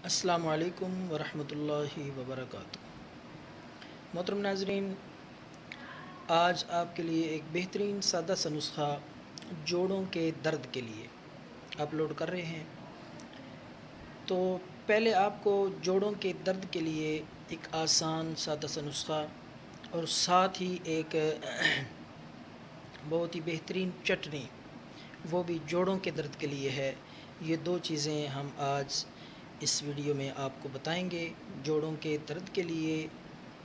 السلام علیکم ورحمۃ اللہ وبرکاتہ۔ محترم ناظرین، آج آپ کے لیے ایک بہترین سادہ سا نسخہ جوڑوں کے درد کے لیے اپلوڈ کر رہے ہیں۔ تو پہلے آپ کو جوڑوں کے درد کے لیے ایک آسان سادہ سا نسخہ اور ساتھ ہی ایک بہت ہی بہترین چٹنی، وہ بھی جوڑوں کے درد کے لیے ہے۔ یہ دو چیزیں ہم آج اس ویڈیو میں آپ کو بتائیں گے، جوڑوں کے درد کے لیے،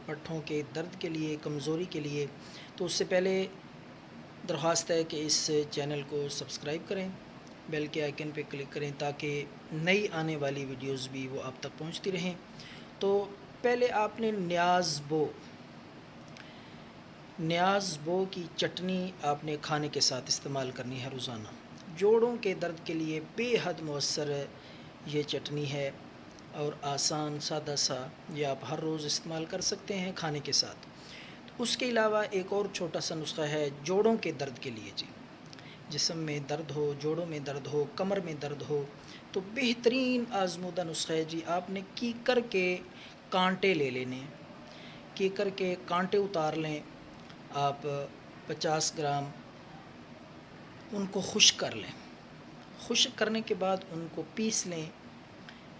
پٹھوں کے درد کے لیے، کمزوری کے لیے۔ تو اس سے پہلے درخواست ہے کہ اس چینل کو سبسکرائب کریں، بیل کے آئیکن پہ کلک کریں تاکہ نئی آنے والی ویڈیوز بھی وہ آپ تک پہنچتی رہیں۔ تو پہلے آپ نے نیاز بو کی چٹنی آپ نے کھانے کے ساتھ استعمال کرنی ہے روزانہ۔ جوڑوں کے درد کے لیے بے حد مؤثر یہ چٹنی ہے اور آسان سادہ سا، یہ آپ ہر روز استعمال کر سکتے ہیں کھانے کے ساتھ۔ اس کے علاوہ ایک اور چھوٹا سا نسخہ ہے جوڑوں کے درد کے لیے جی، جسم میں درد ہو، جوڑوں میں درد ہو، کمر میں درد ہو، تو بہترین آزمودہ نسخہ ہے جی۔ آپ نے کیکر کے کانٹے لے لینے، کیکر کے کانٹے اتار لیں آپ 50 گرام، ان کو خشک کر لیں۔ خشک کرنے کے بعد ان کو پیس لیں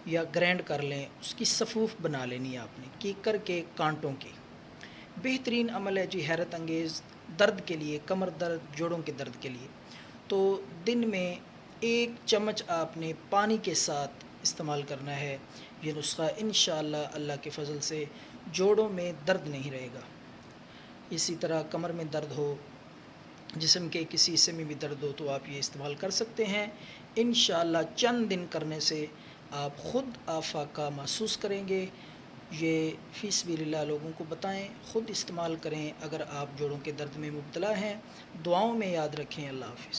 یا گرینڈ کر لیں، اس کی صفوف بنا لینی ہے آپ نے کیکر کے کانٹوں کی۔ بہترین عمل ہے جی، حیرت انگیز درد کے لیے، کمر درد، جوڑوں کے درد کے لیے۔ تو دن میں 1 چمچ آپ نے پانی کے ساتھ استعمال کرنا ہے یہ نسخہ۔ انشاءاللہ اللہ کے فضل سے جوڑوں میں درد نہیں رہے گا۔ اسی طرح کمر میں درد ہو، جسم کے کسی حصے میں بھی درد ہو تو آپ یہ استعمال کر سکتے ہیں۔ انشاءاللہ چند دن کرنے سے آپ خود آفاقہ محسوس کریں گے۔ یہ فی سبیل اللہ لوگوں کو بتائیں، خود استعمال کریں اگر آپ جوڑوں کے درد میں مبتلا ہیں۔ دعاؤں میں یاد رکھیں۔ اللہ حافظ۔